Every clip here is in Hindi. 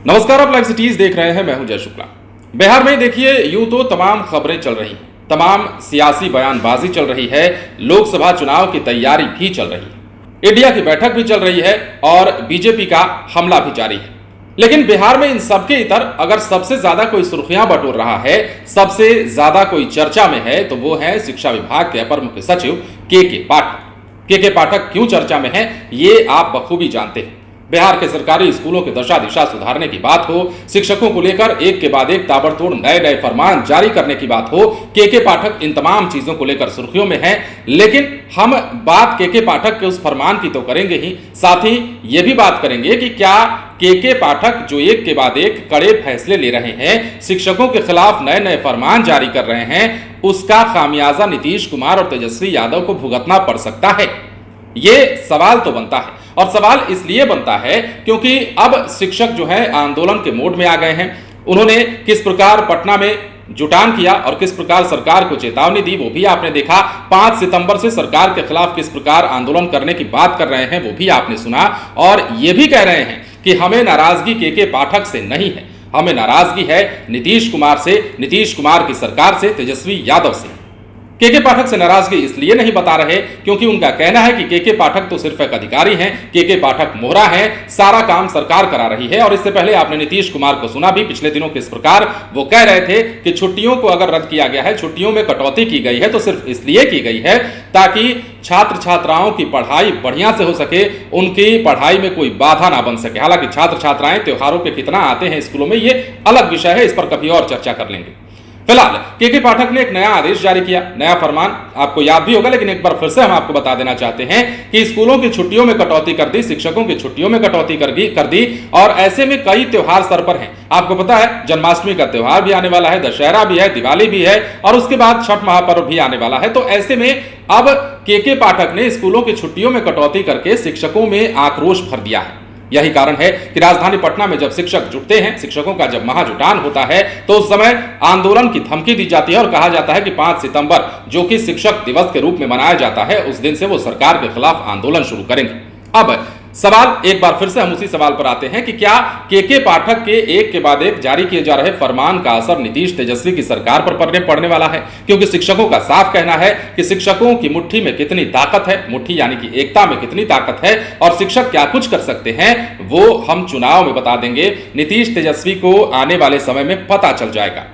नमस्कार, आप लाइव सिटीज देख रहे हैं। मैं हूं जय शुक्ला। बिहार में देखिए, यूं तो तमाम खबरें चल रही हैं, तमाम सियासी बयानबाजी चल रही है, लोकसभा चुनाव की तैयारी भी चल रही है, इंडिया की बैठक भी चल रही है और बीजेपी का हमला भी जारी है। लेकिन बिहार में इन सबके इतर अगर सबसे ज्यादा कोई सुर्खियां बटोर रहा है, सबसे ज्यादा कोई चर्चा में है, तो वो है शिक्षा विभाग के अपर मुख्य सचिव के पाठक। के पाठक क्यों चर्चा में है, ये आप बखूबी जानते हैं। बिहार के सरकारी स्कूलों की दशा दिशा सुधारने की बात हो, शिक्षकों को लेकर एक के बाद एक ताबड़तोड़ नए नए फरमान जारी करने की बात हो, के पाठक इन तमाम चीजों को लेकर सुर्खियों में है। लेकिन हम बात के पाठक के उस फरमान की तो करेंगे ही, साथ ही ये भी बात करेंगे कि क्या के पाठक जो एक के बाद एक कड़े फैसले ले रहे हैं, शिक्षकों के खिलाफ नए नए फरमान जारी कर रहे हैं, उसका खामियाजा नीतीश कुमार और तेजस्वी यादव को भुगतना पड़ सकता है। ये सवाल तो बनता है, और सवाल इसलिए बनता है क्योंकि अब शिक्षक जो है आंदोलन के मोड में आ गए हैं। उन्होंने किस प्रकार पटना में जुटान किया और किस प्रकार सरकार को चेतावनी दी, वो भी आपने देखा। 5 सितंबर से सरकार के खिलाफ किस प्रकार आंदोलन करने की बात कर रहे हैं, वो भी आपने सुना। और ये भी कह रहे हैं कि हमें नाराजगी के पाठक से नहीं है, हमें नाराजगी है नीतीश कुमार से, नीतीश कुमार की सरकार से, तेजस्वी यादव से। के पाठक से नाराजगी इसलिए नहीं बता रहे क्योंकि उनका कहना है कि के पाठक तो सिर्फ एक अधिकारी हैं, के पाठक मोहरा हैं, सारा काम सरकार करा रही है। और इससे पहले आपने नीतीश कुमार को सुना भी पिछले दिनों किस प्रकार वो कह रहे थे कि छुट्टियों को अगर रद्द किया गया है, छुट्टियों में कटौती की गई है, तो सिर्फ इसलिए की गई है ताकि छात्र छात्राओं की पढ़ाई बढ़िया से हो सके, उनकी पढ़ाई में कोई बाधा ना बन सके। हालांकि छात्र छात्राएं त्योहारों पे कितना आते हैं स्कूलों में, ये अलग विषय है, इस पर कभी और चर्चा कर लेंगे। फिलहाल के पाठक ने एक नया आदेश जारी किया, नया फरमान आपको याद भी होगा, लेकिन एक बार फिर से हम आपको बता देना चाहते हैं कि स्कूलों की छुट्टियों में कटौती कर दी, शिक्षकों की छुट्टियों में कटौती कर दी। और ऐसे में कई त्योहार सर पर हैं। आपको पता है जन्माष्टमी का त्योहार भी आने वाला है, दशहरा भी है, दिवाली भी है, और उसके बाद छठ महापर्व भी आने वाला है। तो ऐसे में अब के पाठक ने स्कूलों की छुट्टियों में कटौती करके शिक्षकों में आक्रोश भर दिया है। यही कारण है कि राजधानी पटना में जब शिक्षक जुटते हैं, शिक्षकों का जब महाजुटान होता है, तो उस समय आंदोलन की धमकी दी जाती है और कहा जाता है कि 5 सितंबर जो कि शिक्षक दिवस के रूप में मनाया जाता है, उस दिन से वो सरकार के खिलाफ आंदोलन शुरू करेंगे। अब सवाल एक बार फिर से हम उसी सवाल पर आते हैं कि क्या के पाठक के एक के बाद एक जारी किए जा रहे फरमान का असर नीतीश तेजस्वी की सरकार पर पड़ने वाला है? क्योंकि शिक्षकों का साफ कहना है कि शिक्षकों की मुट्ठी में कितनी ताकत है, मुट्ठी यानी कि एकता में कितनी ताकत है, और शिक्षक क्या कुछ कर सकते हैं, वो हम चुनाव में बता देंगे। नीतीश तेजस्वी को आने वाले समय में पता चल जाएगा।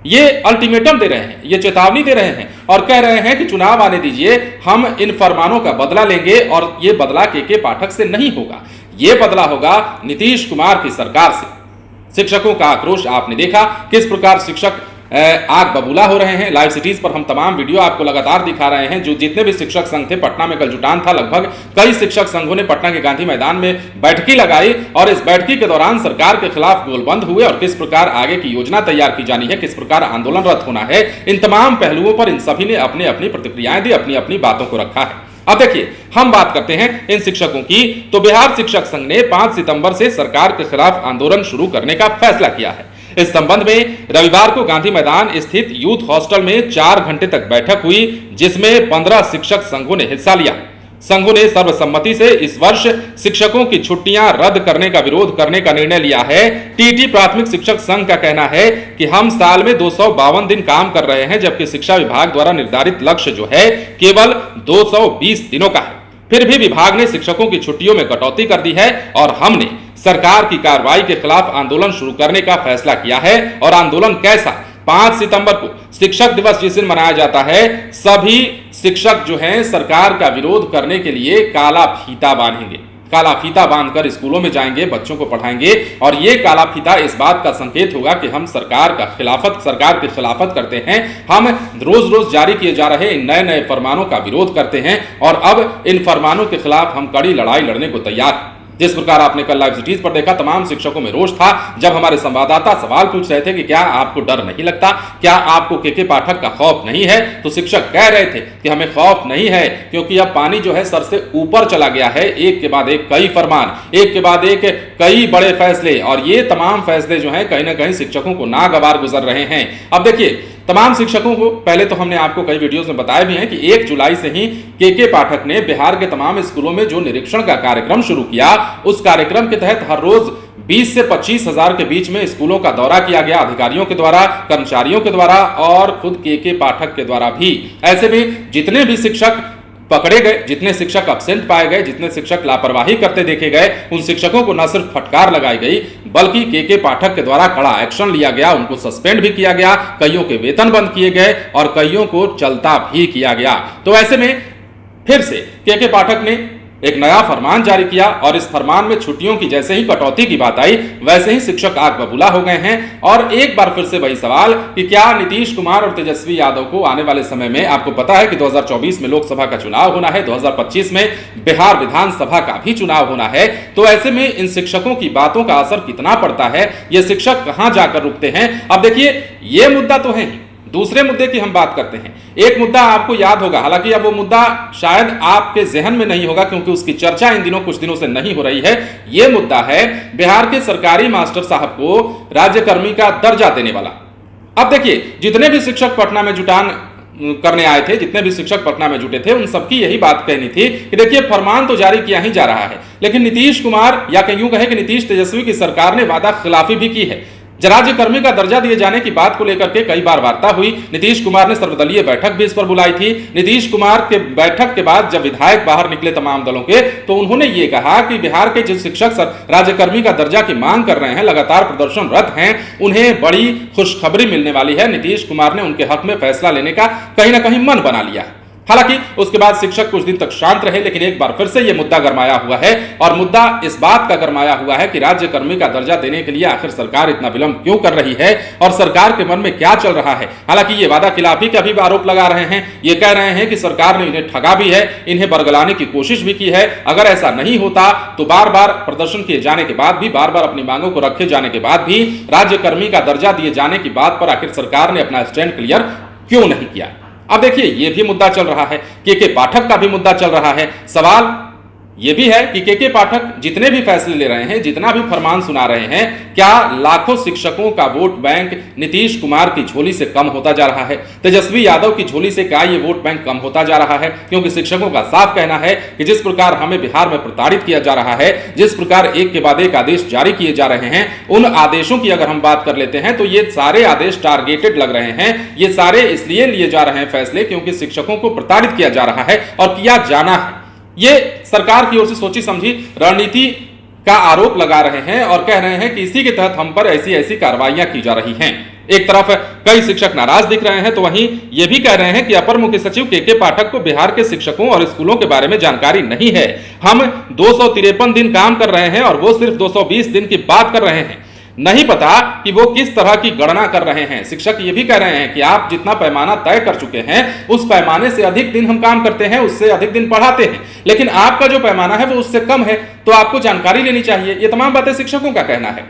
ये अल्टीमेटम दे रहे हैं, ये चेतावनी दे रहे हैं और कह रहे हैं कि चुनाव आने दीजिए, हम इन फरमानों का बदला लेंगे। और ये बदला के पाठक से नहीं होगा, ये बदला होगा नीतीश कुमार की सरकार से। शिक्षकों का आक्रोश आपने देखा, किस प्रकार शिक्षक आग बबूला हो रहे हैं। लाइव सिटीज पर हम तमाम वीडियो आपको लगातार दिखा रहे हैं। जो जितने भी शिक्षक संघ थे, पटना में कल जुटान था, लगभग कई शिक्षक संघों ने पटना के गांधी मैदान में बैठकी लगाई और इस बैठकी के दौरान सरकार के खिलाफ गोलबंद हुए और किस प्रकार आगे की योजना तैयार की जानी है, किस प्रकार आंदोलनरत होना है, इन तमाम पहलुओं पर इन सभी ने अपनी अपनी प्रतिक्रियाएं दी, अपनी अपनी बातों को रखा है। अब देखिए, हम बात करते हैं इन शिक्षकों की। तो बिहार शिक्षक संघ ने 5 सितंबर से सरकार के खिलाफ आंदोलन शुरू करने का फैसला किया है। इस संबंध में रविवार को गांधी मैदान स्थित यूथ हॉस्टल में 4 घंटे तक बैठक हुई, जिसमें 15 शिक्षक संघों ने हिस्सा लिया। संघों ने सर्वसम्मति से इस वर्ष शिक्षकों की छुट्टियां रद्द करने का विरोध करने का निर्णय लिया है। टीटी प्राथमिक शिक्षक संघ का कहना है कि हम साल में 252 दिन काम कर रहे हैं, जबकि शिक्षा विभाग द्वारा निर्धारित लक्ष्य जो है केवल 220 दिनों का है। फिर भी विभाग ने शिक्षकों की छुट्टियों में कटौती कर दी है और हमने सरकार की कार्रवाई के खिलाफ आंदोलन शुरू करने का फैसला किया है। और आंदोलन कैसा? 5 सितंबर को शिक्षक दिवस जिस दिन मनाया जाता है, सभी शिक्षक जो हैं सरकार का विरोध करने के लिए काला फीता बांधेंगे, काला फीता बांधकर स्कूलों में जाएंगे, बच्चों को पढ़ाएंगे। और ये काला फीता इस बात का संकेत होगा कि हम सरकार की खिलाफत करते हैं, हम रोज रोज जारी किए जा रहे इन नए नए फरमानों का विरोध करते हैं और अब इन फरमानों के खिलाफ हम कड़ी लड़ाई लड़ने को तैयार हैं। जिस प्रकार आपने कल लाइव सिटीज पर देखा, तमाम शिक्षकों में रोष था जब हमारे संवाददाता सवाल पूछ रहे थे कि क्या आपको डर नहीं लगता, क्या आपको के पाठक का खौफ नहीं है? तो शिक्षक कह रहे थे कि हमें खौफ नहीं है, क्योंकि अब पानी जो है सर से ऊपर चला गया है। एक के बाद एक कई फरमान, एक के बाद एक कई बड़े फैसले, और ये तमाम फैसले जो हैं कहीं ना कहीं शिक्षकों को नागवार गुजर रहे हैं। अब देखिए, तमाम शिक्षकों को पहले तो हमने आपको कई वीडियोस में बताया भी है कि 1 जुलाई से ही के पाठक ने बिहार के तमाम स्कूलों में जो निरीक्षण का कार्यक्रम शुरू किया, उस कार्यक्रम के तहत हर रोज 20 से 25 हजार के बीच में स्कूलों का दौरा किया गया, अधिकारियों के द्वारा, कर्मचारियों के द्वारा और खुद के पाठक के द्वारा भी। ऐसे में जितने भी शिक्षक पकड़े गए, जितने शिक्षक एब्सेंट पाए गए, जितने शिक्षक लापरवाही करते देखे गए, उन शिक्षकों को न सिर्फ फटकार लगाई गई बल्कि के पाठक के द्वारा कड़ा एक्शन लिया गया, उनको सस्पेंड भी किया गया, कईयों के वेतन बंद किए गए और कईयों को चलता भी किया गया। तो ऐसे में फिर से के पाठक ने एक नया फरमान जारी किया और इस फरमान में छुट्टियों की जैसे ही कटौती की बात आई वैसे ही शिक्षक आग बबूला हो गए हैं। और एक बार फिर से वही सवाल कि क्या नीतीश कुमार और तेजस्वी यादव को आने वाले समय में, आपको पता है कि 2024 में लोकसभा का चुनाव होना है, 2025 में बिहार विधानसभा का भी चुनाव होना है, तो ऐसे में इन शिक्षकों की बातों का असर कितना पड़ता है, ये शिक्षक कहां जाकर रुकते हैं। अब देखिए, ये मुद्दा तो है ही, दूसरे मुद्दे की हम बात करते हैं। एक मुद्दा आपको याद होगा, हालांकि अब वो मुद्दा शायद आपके जहन में नहीं होगा क्योंकि उसकी चर्चा इन दिनों कुछ दिनों से नहीं हो रही है। यह मुद्दा है बिहार के सरकारी मास्टर साहब को राज्यकर्मी का दर्जा देने वाला। अब देखिए, जितने भी शिक्षक पटना में जुटान करने आए थे, जितने भी शिक्षक पटना में जुटे थे, उन सबकी यही बात कहनी थी कि देखिए, फरमान तो जारी किया ही जा रहा है, लेकिन नीतीश कुमार या यूं कहे कि नीतीश तेजस्वी की सरकार ने वादा खिलाफी भी की है। राज्यकर्मी का दर्जा दिए जाने की बात को लेकर के कई बार वार्ता हुई, नीतीश कुमार ने सर्वदलीय बैठक भी इस पर बुलाई थी। नीतीश कुमार के बैठक के बाद जब विधायक बाहर निकले तमाम दलों के, तो उन्होंने ये कहा कि बिहार के जिन शिक्षक राज्यकर्मी का दर्जा की मांग कर रहे हैं, लगातार प्रदर्शनरत हैं, उन्हें बड़ी खुशखबरी मिलने वाली है। नीतीश कुमार ने उनके हक में फैसला लेने का कहीं ना कहीं मन बना लिया। हालांकि उसके बाद शिक्षक कुछ दिन तक शांत रहे, लेकिन एक बार फिर से यह मुद्दा गरमाया हुआ है और मुद्दा इस बात का गरमाया हुआ है कि राज्यकर्मी का दर्जा देने के लिए आखिर सरकार इतना विलंब क्यों कर रही है और सरकार के मन में क्या चल रहा है। हालांकि ये वादा खिलाफी का भी आरोप लगा रहे हैं, ये कह रहे हैं कि सरकार ने इन्हें ठगा भी है, इन्हें बरगलाने की कोशिश भी की है। अगर ऐसा नहीं होता तो बार बार प्रदर्शन किए जाने के बाद भी, बार बार अपनी मांगों को रखे जाने के बाद भी राज्यकर्मी का दर्जा दिए जाने की बात पर आखिर सरकार ने अपना स्टैंड क्लियर क्यों नहीं किया। अब देखिए, यह भी मुद्दा चल रहा है, के पाठक का भी मुद्दा चल रहा है। सवाल यह भी है कि के पाठक जितने भी फैसले ले रहे हैं, जितना भी फरमान सुना रहे हैं, क्या लाखों शिक्षकों का वोट बैंक नीतीश कुमार की झोली से कम होता जा रहा है? तेजस्वी यादव की झोली से क्या यह वोट बैंक कम होता जा रहा है? क्योंकि शिक्षकों का साफ कहना है कि जिस प्रकार हमें बिहार में प्रताड़ित किया जा रहा है, जिस प्रकार एक के बाद एक आदेश जारी किए जा रहे हैं, उन आदेशों की अगर हम बात कर लेते हैं तो ये सारे आदेश टारगेटेड लग रहे हैं। ये सारे इसलिए लिए जा रहे हैं फैसले क्योंकि शिक्षकों को प्रताड़ित किया जा रहा है और किया जाना है। ये सरकार की ओर से सोची समझी रणनीति का आरोप लगा रहे हैं और कह रहे हैं कि इसी के तहत हम पर ऐसी ऐसी कार्रवाइयां की जा रही हैं। एक तरफ कई शिक्षक नाराज दिख रहे हैं तो वहीं ये भी कह रहे हैं कि अपर मुख्य सचिव के पाठक को बिहार के शिक्षकों और स्कूलों के बारे में जानकारी नहीं है। हम 253 दिन काम कर रहे हैं और वो सिर्फ 220 दिन की बात कर रहे हैं, नहीं पता कि वो किस तरह की गणना कर रहे हैं। शिक्षक ये भी कह रहे हैं कि आप जितना पैमाना तय कर चुके हैं उस पैमाने से अधिक दिन हम काम करते हैं, उससे अधिक दिन पढ़ाते हैं, लेकिन आपका जो पैमाना है वो उससे कम है, तो आपको जानकारी लेनी चाहिए। ये तमाम बातें शिक्षकों का कहना है।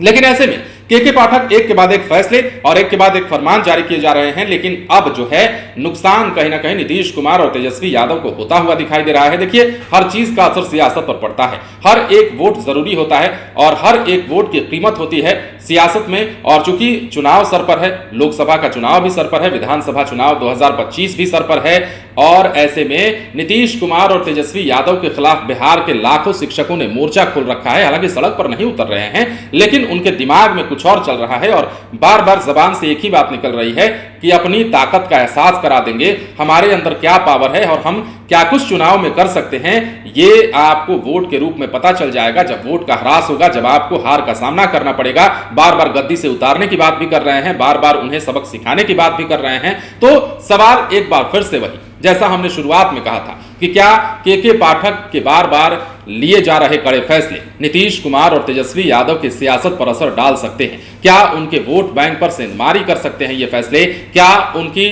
लेकिन ऐसे में के पाठक एक के बाद एक फैसले और एक के बाद एक फरमान जारी किए जा रहे हैं, लेकिन अब जो है नुकसान कहीं ना कहीं नीतीश कुमार और तेजस्वी यादव को होता हुआ दिखाई दे रहा है। देखिए, हर चीज का असर सियासत पर पड़ता है, हर एक वोट जरूरी होता है और हर एक वोट की कीमत होती है सियासत में। और चूंकि चुनाव सर पर है, लोकसभा का चुनाव भी सर पर है, विधानसभा चुनाव 2025 भी सर पर है, और ऐसे में नीतीश कुमार और तेजस्वी यादव के खिलाफ बिहार के लाखों शिक्षकों ने मोर्चा खोल रखा है। हालांकि सड़क पर नहीं उतर रहे हैं, लेकिन उनके दिमाग में कुछ और चल रहा है और बार बार जबान से एक ही बात निकल रही है कि अपनी ताकत का एहसास करा देंगे, हमारे अंदर क्या पावर है और हम क्या कुछ चुनाव में कर सकते हैं। ये आपको वोट के रूप में पता चल जाएगा जब वोट का ह्रास होगा, जब आपको हार का सामना करना पड़ेगा। बार बार गद्दी से उतारने की बात भी कर रहे हैं, बार बार उन्हें सबक सिखाने की बात भी कर रहे हैं। तो सवाल एक बार फिर से वही, जैसा हमने शुरुआत में कहा था कि क्या के पाठक के बार बार लिए जा रहे कड़े फैसले नीतीश कुमार और तेजस्वी यादव की सियासत पर असर डाल सकते हैं? क्या उनके वोट बैंक पर सेंधमारी कर सकते हैं ये फैसले? क्या उनकी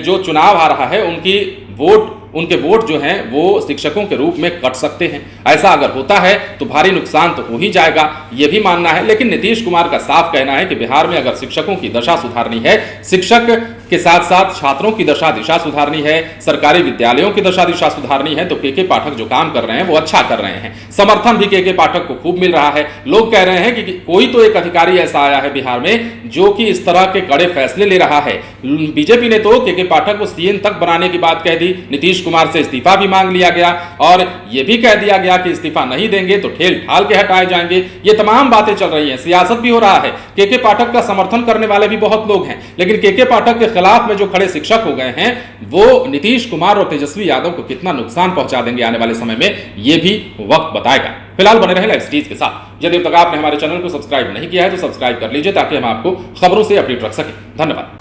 जो चुनाव आ रहा है उनके वोट जो हैं वो शिक्षकों के रूप में कट सकते हैं? ऐसा अगर होता है तो भारी नुकसान तो हो ही जाएगा, ये भी मानना है। लेकिन नीतीश कुमार का साफ कहना है कि बिहार में अगर शिक्षकों की दशा सुधारनी है, शिक्षक के साथ साथ छात्रों की दशा दिशा सुधारनी है, सरकारी विद्यालयों की दशा दिशा सुधारनी है, तो के पाठक जो काम कर रहे हैं वो अच्छा कर रहे हैं। समर्थन भी के पाठक को खूब मिल रहा है। लोग कह रहे हैं कि कोई तो एक अधिकारी ऐसा आया है बिहार में जो कि इस तरह के कड़े फैसले ले रहा है। बीजेपी ने तो के पाठक को सीएम तक बनाने की बात कह दी, नीतीश कुमार से इस्तीफा भी मांग लिया गया और यह भी कह दिया गया कि इस्तीफा नहीं देंगे तो ठेल ठाल के हटाए जाएंगे। ये तमाम बातें चल रही हैं, सियासत भी हो रहा है। के पाठक का समर्थन करने वाले भी बहुत लोग हैं, लेकिन के पाठक के खिलाफ में जो खड़े शिक्षक हो गए हैं वो नीतीश कुमार और तेजस्वी यादव को कितना नुकसान पहुंचा देंगे आने वाले समय में, यह भी वक्त बताएगा। फिलहाल बने रहे लाइव स्टीज के साथ। यदि अब तक आपने हमारे चैनल को सब्सक्राइब नहीं किया है तो सब्सक्राइब कर लीजिए ताकि हम आपको खबरों से अपडेट रख सकें। धन्यवाद।